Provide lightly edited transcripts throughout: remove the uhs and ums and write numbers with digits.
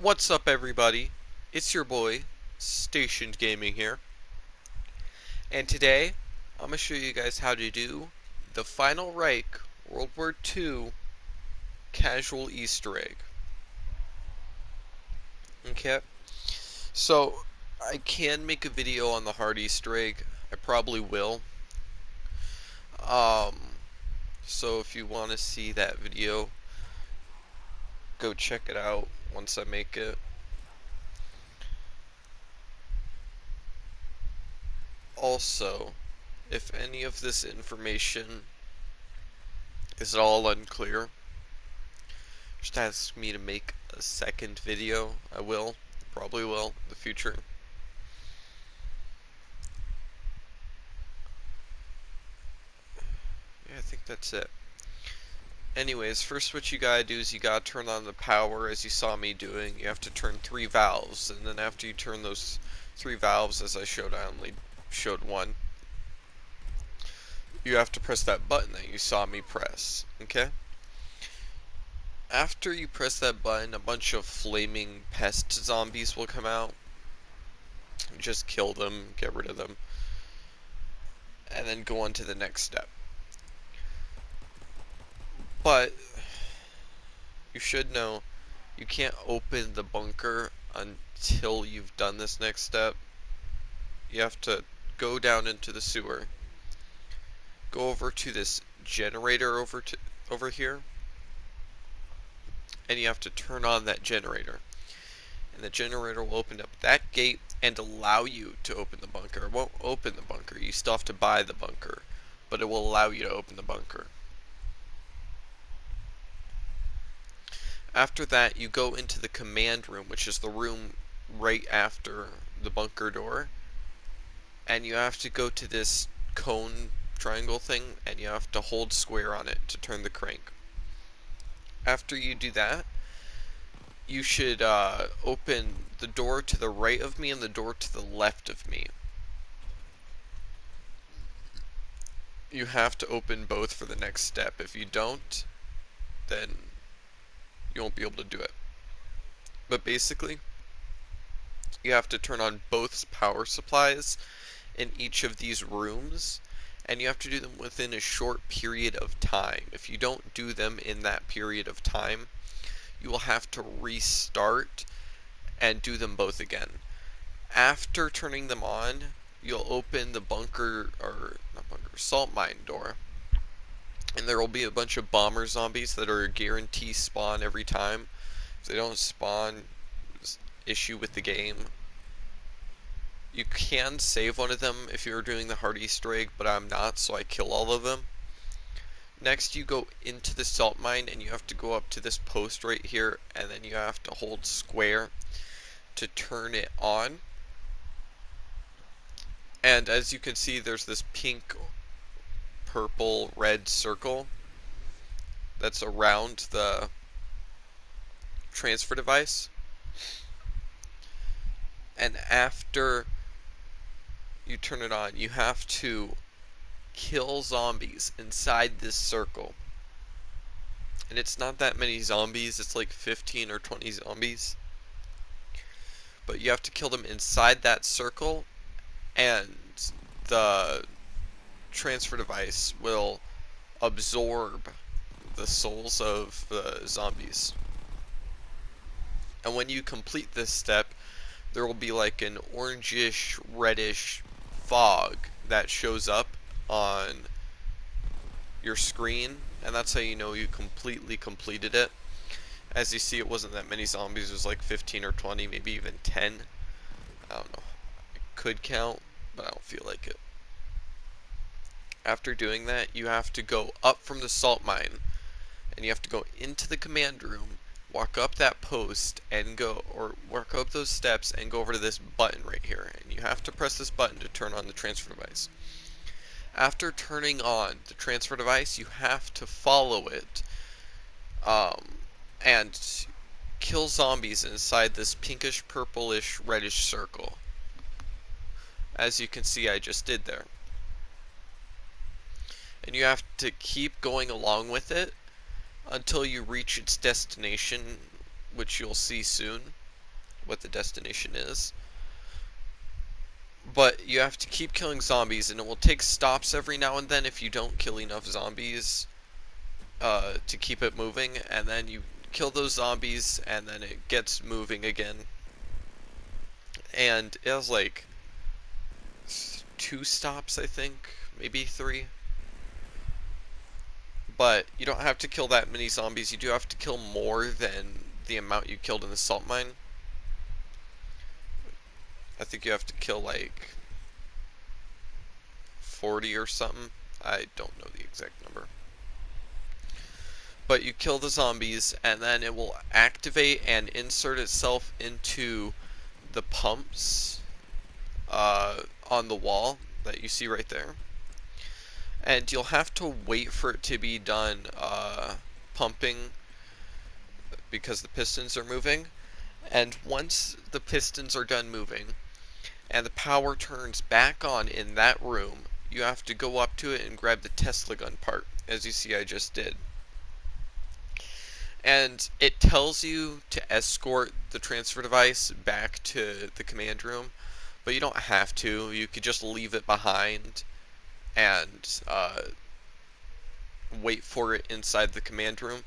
What's up, everybody? It's your boy, Stationed Gaming here, and today I'm gonna show you guys how to do the final Reich World War II casual Easter egg. Okay, so I can make a video on the hard Easter egg. I probably will. Um, so if you want to see that video, go check it out once I make it. Also, if any of this information is at all unclear, just ask me to make a second video. I will. Probably will in the future. Yeah, I think that's it. Anyways, first what you gotta do is you gotta turn on the power as you saw me doing. You have to turn 3 valves, and then after you turn those 3 valves, as I showed, I only showed one, you have to press that button that you saw me press. Okay? After you press that button, a bunch of flaming pest zombies will come out. Just kill them, get rid of them, and then go on to the next step. But you should know you can't open the bunker until you've done this next step. You have to go down into the sewer, go over to this generator over here, and you have to turn on that generator. And the generator will open up that gate and allow you to open the bunker. It won't open the bunker. You still have to buy the bunker, but it will allow you to open the bunker. After that, you go into the command room, which is the room right after the bunker door, and you have to go to this cone triangle thing, and you have to hold square on it to turn the crank. After you do that, you should open the door to the right of me and the door to the left of me. You have to open both for the next step. If you don't, then you won't be able to do it. But basically, you have to turn on both power supplies in each of these rooms, and you have to do them within a short period of time. If you don't do them in that period of time, you will have to restart and do them both again. After turning them on, you'll open the bunker, or not bunker, salt mine door, and there will be a bunch of bomber zombies that are a guarantee spawn every time. If they don't spawn, issue with the game. You can save one of them if you're doing the hard Easter egg, but I'm not, so I kill all of them. Next, you go into the salt mine, and you have to go up to this post right here, and then you have to hold square to turn it on. And as you can see, there's this pink, purple, red circle that's around the transfer device. And after you turn it on, you have to kill zombies inside this circle. And it's not that many zombies, it's like 15 or 20 zombies. But you have to kill them inside that circle, and the transfer device will absorb the souls of the zombies. And when you complete this step, there will be like an orangish, reddish fog that shows up on your screen, and that's how you know you completely completed it. As you see, it wasn't that many zombies, it was like 15 or 20, maybe even 10. I don't know. I could count, but I don't feel like it. After doing that, you have to go up from the salt mine, and you have to go into the command room, walk up that post, and go, or walk up those steps and go over to this button right here, and you have to press this button to turn on the transfer device. After turning on the transfer device, you have to follow it and kill zombies inside this pinkish, purplish, reddish circle. As you can see, I just did there. And you have to keep going along with it until you reach its destination, which you'll see soon. what the destination is. But you have to keep killing zombies, and it will take stops every now and then if you don't kill enough zombies to keep it moving, and then you kill those zombies, and then it gets moving again. And it has like 2 stops, I think, maybe 3. But you don't have to kill that many zombies. You do have to kill more than the amount you killed in the salt mine. I think you have to kill like 40 or something. I don't know the exact number. But you kill the zombies, and then it will activate and insert itself into the pumps on the wall that you see right there. And you'll have to wait for it to be done pumping because the pistons are moving. And once the pistons are done moving and the power turns back on in that room, you have to go up to it and grab the Tesla gun part, as you see I just did. And it tells you to escort the transfer device back to the command room, but you don't have to. You could just leave it behind and wait for it inside the command room.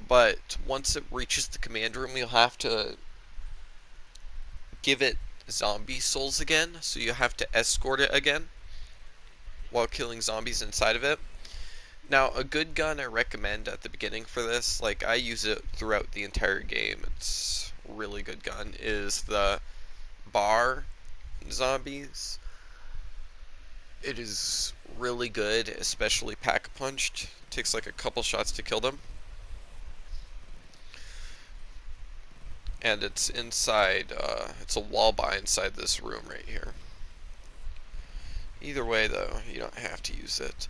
But once it reaches the command room, you'll have to give it zombie souls again, so you have to escort it again while killing zombies inside of it. Now, a good gun I recommend at the beginning for this, like I use it throughout the entire game, it's a really good gun, is the bar zombies. It is really good, especially pack-a-punched. It takes like a couple shots to kill them. And it's inside, it's a wall buy inside this room right here. Either way though, you don't have to use it.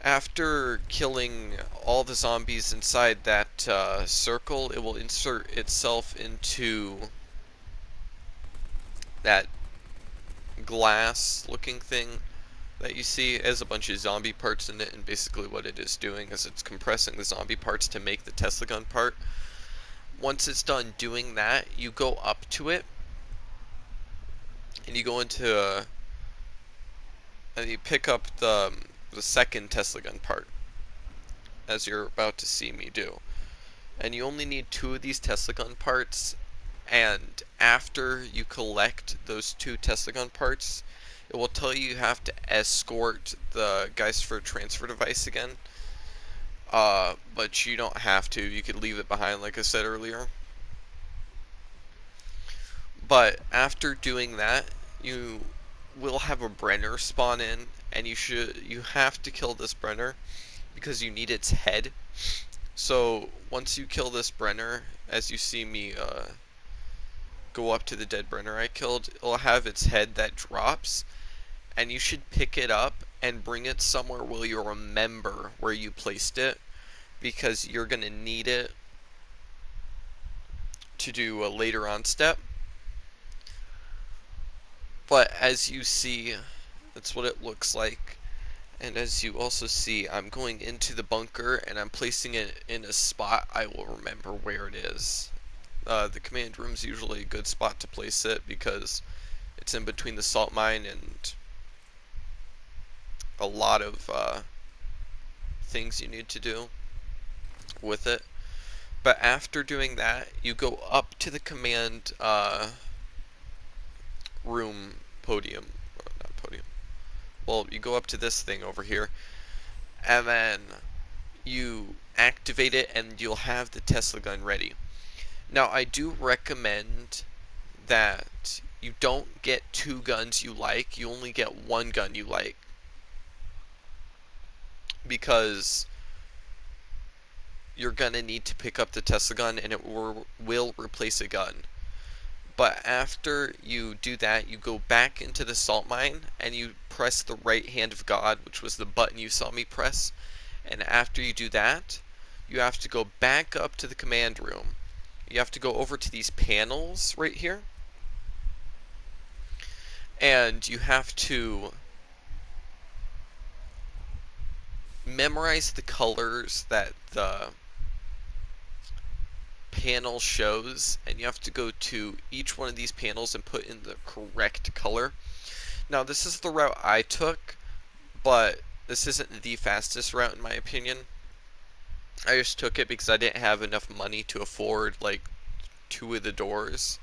After killing all the zombies inside that circle, it will insert itself into that glass looking thing that you see. It has a bunch of zombie parts in it, and basically what it is doing is it's compressing the zombie parts to make the Tesla gun part. Once it's done doing that, you go up to it and you go into and you pick up the second Tesla gun part, as you're about to see me do. And you only need 2 of these Tesla gun parts, and after you collect those 2 Tesla gun parts, it will tell you have to escort the guys for transfer device again. But you don't have to. You could leave it behind, like I said earlier. But after doing that, you will have a Brenner spawn in, and you have to kill this Brenner because you need its head. So once you kill this Brenner, as you see me go up to the dead Brenner I killed, it'll have its head that drops, and you should pick it up and bring it somewhere where you'll remember where you placed it, because you're going to need it to do a later on step. But as you see, that's what it looks like. And as you also see, I'm going into the bunker and I'm placing it in a spot I will remember where it is. The command room is usually a good spot to place it because it's in between the salt mine and a lot of things you need to do with it. But after doing that, you go up to the command room podium. Not podium. Well, you go up to this thing over here, and then you activate it, and you'll have the Tesla gun ready. Now, I do recommend that you don't get 2 guns you like. You only get 1 gun you like, because you're gonna need to pick up the Tesla gun, and it will replace a gun. But after you do that, you go back into the salt mine and you press the right hand of God, which was the button you saw me press. And after you do that, you have to go back up to the command room. You have to go over to these panels right here, and you have to memorize the colors that the panel shows, and you have to go to each one of these panels and put in the correct color. Now this is the route I took, but this isn't the fastest route in my opinion. I just took it because I didn't have enough money to afford like 2 of the doors.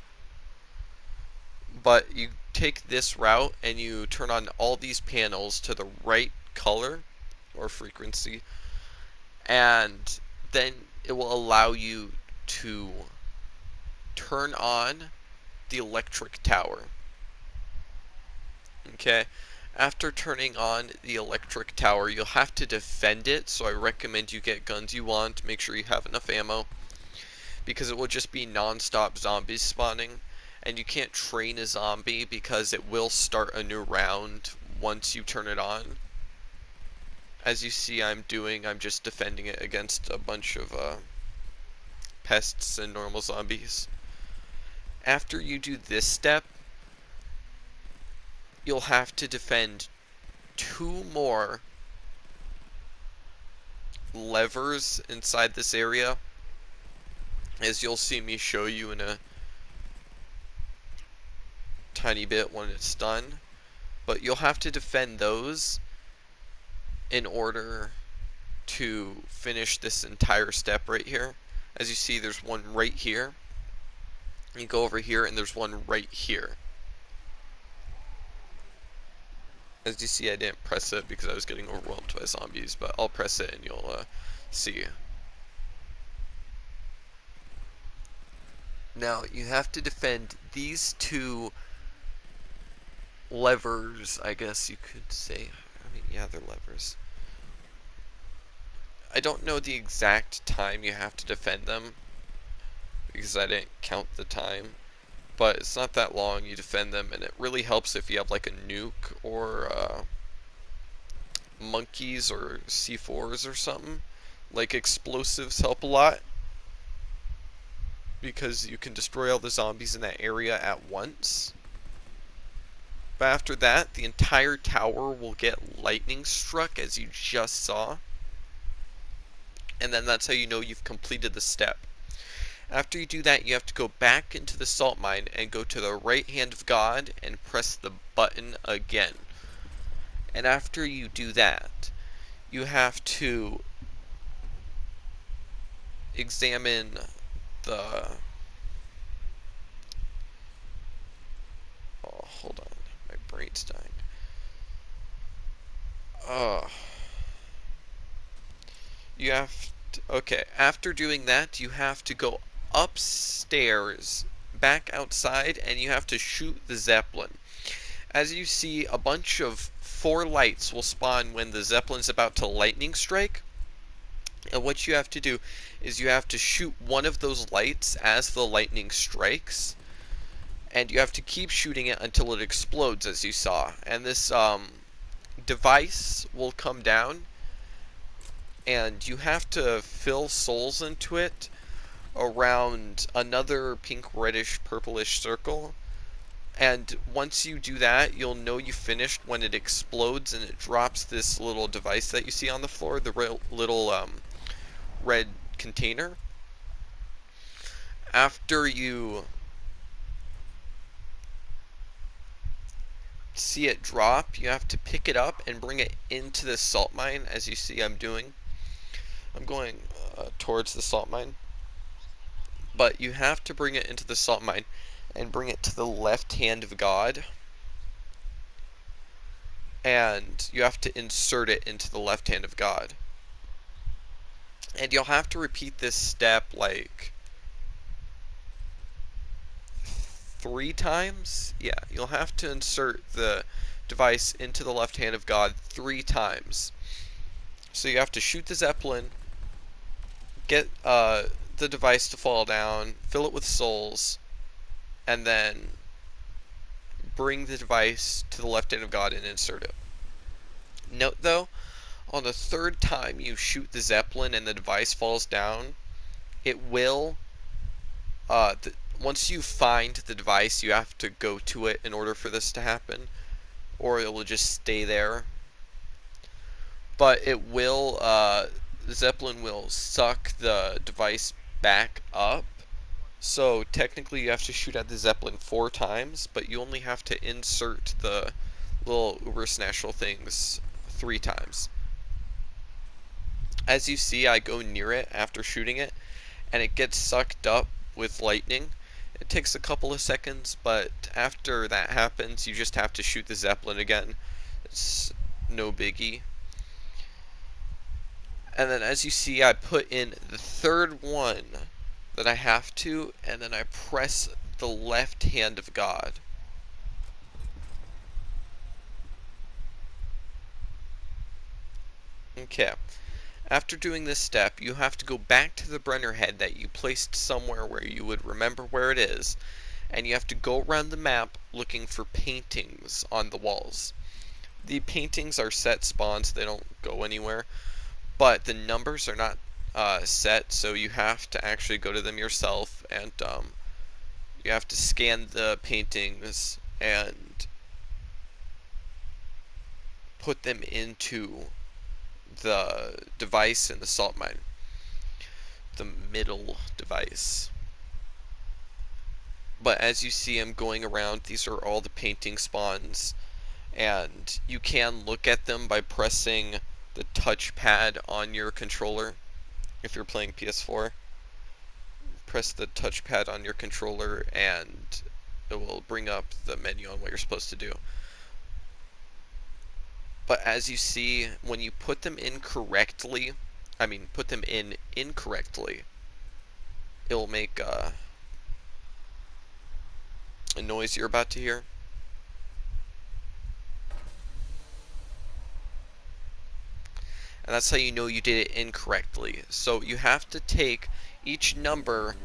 But you take this route and you turn on all these panels to the right color or frequency, and then it will allow you to turn on the electric tower. Okay, after turning on the electric tower, you'll have to defend it, so I recommend you get guns you want, make sure you have enough ammo, because it will just be non-stop zombies spawning, and you can't train a zombie because it will start a new round once you turn it on. As you see I'm just defending it against a bunch of pests and normal zombies. After you do this step, you'll have to defend 2 more levers inside this area, as you'll see me show you in a tiny bit when it's done. But you'll have to defend those in order to finish this entire step right here. As you see, there's one right here. You go over here and there's one right here. As you see, I didn't press it because I was getting overwhelmed by zombies, but I'll press it and you'll see. Now, you have to defend these 2 levers, I guess you could say. I mean, yeah, they're levers. I don't know the exact time you have to defend them, because I didn't count the time. But it's not that long. You defend them, and it really helps if you have like a nuke or monkeys or C4s or something. Like explosives help a lot, because you can destroy all the zombies in that area at once. But after that, the entire tower will get lightning struck, as you just saw. And then that's how you know you've completed the step. After you do that, you have to go back into the salt mine and go to the right hand of God and press the button again. And after you do that, you have to examine the... Oh, hold on. My brain's dying. You have to... Okay, after doing that, you have to go upstairs, back outside, and you have to shoot the Zeppelin. As you see, a bunch of 4 lights will spawn when the Zeppelin's about to lightning strike. And what you have to do is you have to shoot one of those lights as the lightning strikes. And you have to keep shooting it until it explodes, as you saw. And this device will come down, and you have to fill souls into it around another pink, reddish, purplish circle. And once you do that, you'll know you finished when it explodes and it drops this little device that you see on the floor, the little red container. After you see it drop, you have to pick it up and bring it into the salt mine, as you see I'm doing. I'm going towards the salt mine. But you have to bring it into the salt mine and bring it to the left hand of God. And you have to insert it into the left hand of God. And you'll have to repeat this step like 3 times. Yeah, you'll have to insert the device into the left hand of God 3 times. So you have to shoot the Zeppelin, get the device to fall down, fill it with souls, and then bring the device to the left hand of God and insert it. Note though, on the 3rd time you shoot the Zeppelin and the device falls down, it will, once you find the device, you have to go to it in order for this to happen, or it will just stay there. But it will, the Zeppelin will suck the device back up, So technically you have to shoot at the Zeppelin 4 times, but you only have to insert the little Uber Snatchel things 3 times. As you see, I go near it after shooting it, and it gets sucked up with lightning. It takes a couple of seconds, but after that happens, you just have to shoot the Zeppelin again. It's no biggie. And then as you see, I put in the third one that I have to, and then I press the left hand of God. Okay. After doing this step, you have to go back to the Brenner head that you placed somewhere where you would remember where it is, and you have to go around the map looking for paintings on the walls. The paintings are set spawns, they don't go anywhere, but the numbers are not set, so you have to actually go to them yourself, and you have to scan the paintings and put them into the device in the salt mine, the middle device. But as you see, I'm going around, these are all the painting spawns, and you can look at them by pressing the touchpad on your controller. If you're playing PS4, press the touchpad on your controller and it will bring up the menu on what you're supposed to do. But as you see, when you put them in correctly, put them in incorrectly, it'll make a noise you're about to hear. And that's how you know you did it incorrectly. So you have to take each number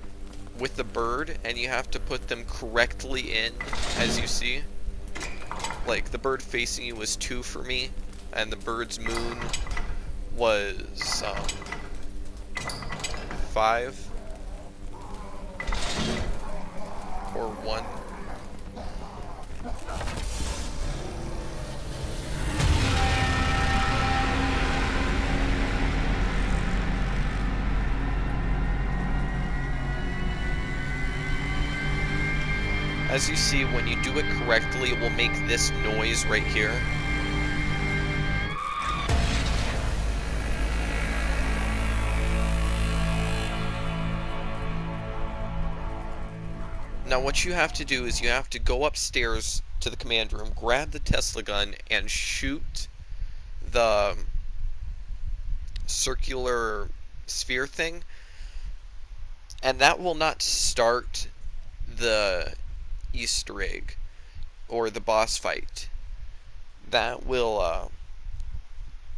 with the bird and you have to put them correctly in, as you see. Like the bird facing you was 2 for me, and the bird's moon was 5 or 1. As you see, when you do it correctly, it will make this noise right here. Now what you have to do is you have to go upstairs to the command room, grab the Tesla gun, and shoot the circular sphere thing. And that will not start the Easter egg or the boss fight. That will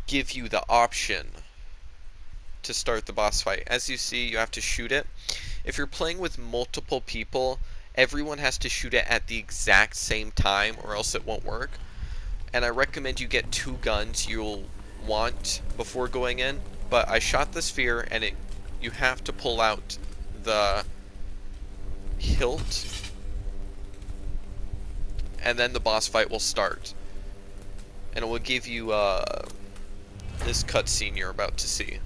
give you the option to start the boss fight. As you see, you have to shoot it. If you're playing with multiple people, everyone has to shoot it at the exact same time or else it won't work. And I recommend you get 2 guns you'll want before going in. But I shot the sphere and you have to pull out the hilt, and then the boss fight will start. And it will give you this cutscene you're about to see.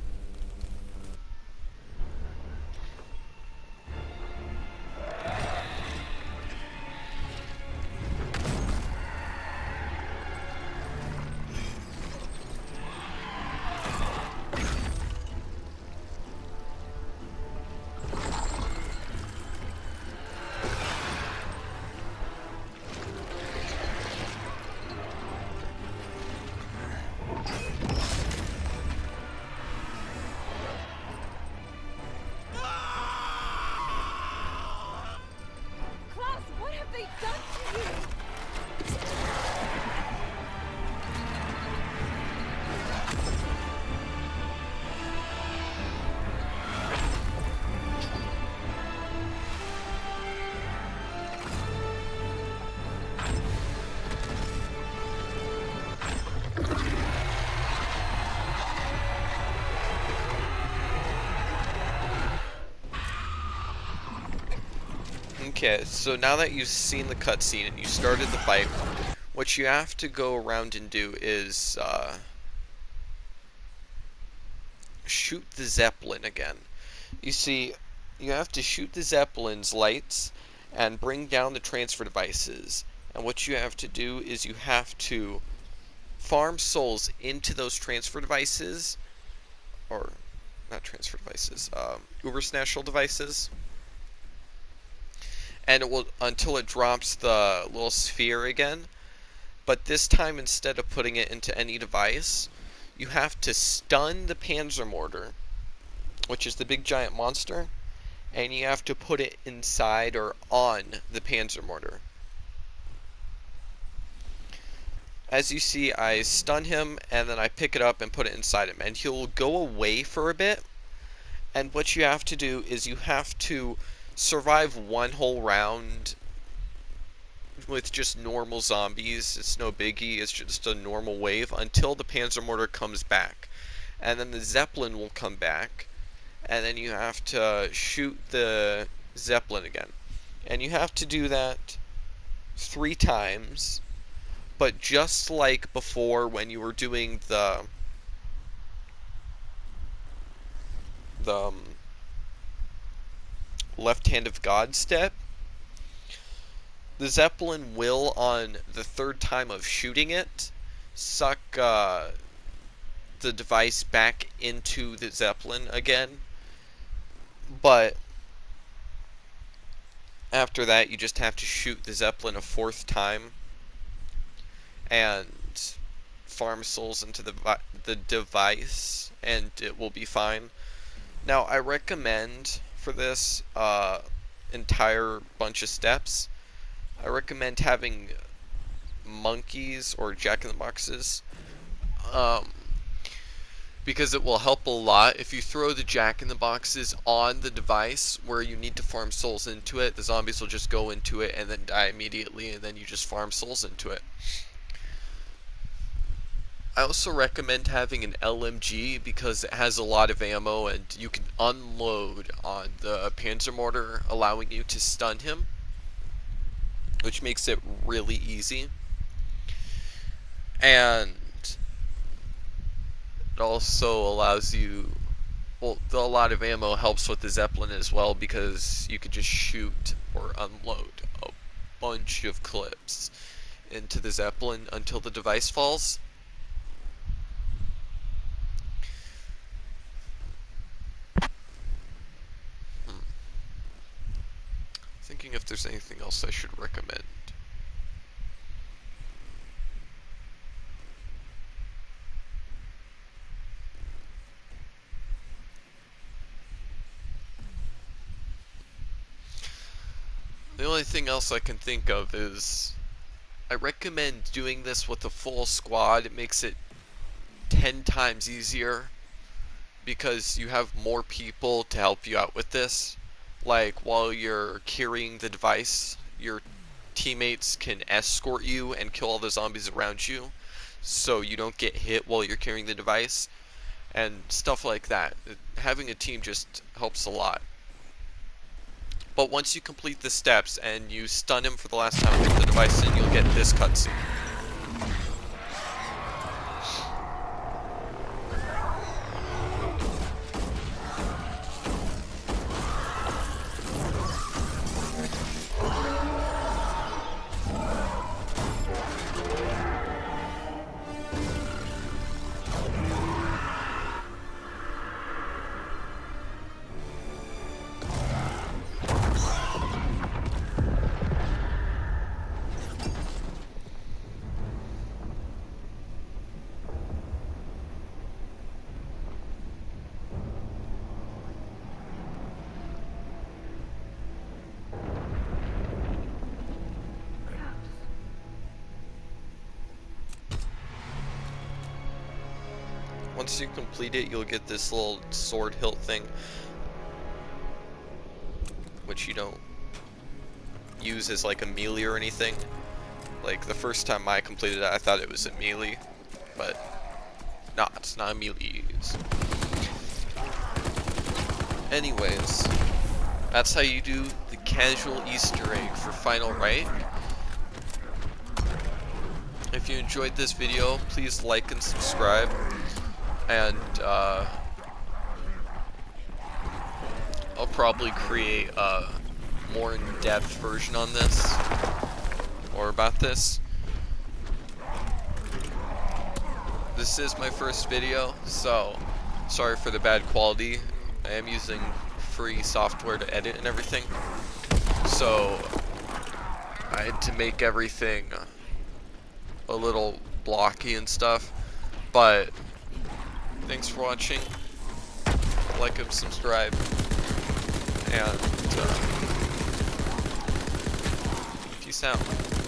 Okay, so now that you've seen the cutscene and you started the fight, what you have to go around and do is shoot the Zeppelin again. You see, you have to shoot the Zeppelin's lights and bring down the transfer devices. And what you have to do is you have to farm souls into those transfer devices, or not transfer devices, Ubersnashel devices, and it will until it drops the little sphere again. But this time, instead of putting it into any device, you have to stun the Panzer Mortar, which is the big giant monster, and you have to put it inside or on the Panzer Mortar. As you see, I stun him, and then I pick it up and put it inside him, and he'll go away for a bit. And what you have to do is you have to survive one whole round with just normal zombies. It's no biggie, it's just a normal wave until the Panzer Mortar comes back. And then the Zeppelin will come back, and then you have to shoot the Zeppelin again. And you have to do that 3 times, but just like before when you were doing the Left Hand of God step, the Zeppelin will, on the 3rd time of shooting it, suck the device back into the Zeppelin again. But after that, you just have to shoot the Zeppelin a 4th time and farm souls into the device, and it will be fine. Now, I recommend for this entire bunch of steps, I recommend having monkeys or jack-in-the-boxes, because it will help a lot. If you throw the jack-in-the-boxes on the device where you need to farm souls into it, the zombies will just go into it and then die immediately, and then you just farm souls into it. I also recommend having an LMG because it has a lot of ammo and you can unload on the Panzer Mortar, allowing you to stun him, which makes it really easy. And it also allows you, well, a lot of ammo helps with the Zeppelin as well, because you could just shoot or unload a bunch of clips into the Zeppelin until the device falls. Thinking if there's anything else I should recommend. The only thing else I can think of is I recommend doing this with a full squad. It makes it 10 times easier because you have more people to help you out with this. Like, while you're carrying the device, your teammates can escort you and kill all the zombies around you, so you don't get hit while you're carrying the device, and stuff like that. Having a team just helps a lot. But once you complete the steps and you stun him for the last time with the device in, you'll get this cutscene. Once you complete it, you'll get this little sword hilt thing, which you don't use as like a melee or anything. Like, the first time I completed it, I thought it was a melee, but nah, it's not a melee use. Anyways, that's how you do the casual Easter egg for Final Reich. If you enjoyed this video, please like and subscribe. And I'll probably create a more in-depth version on this, or about this. This is my first video, so sorry for the bad quality. I am using free software to edit and everything, so I had to make everything a little blocky and stuff, but thanks for watching. Like and subscribe, and peace out.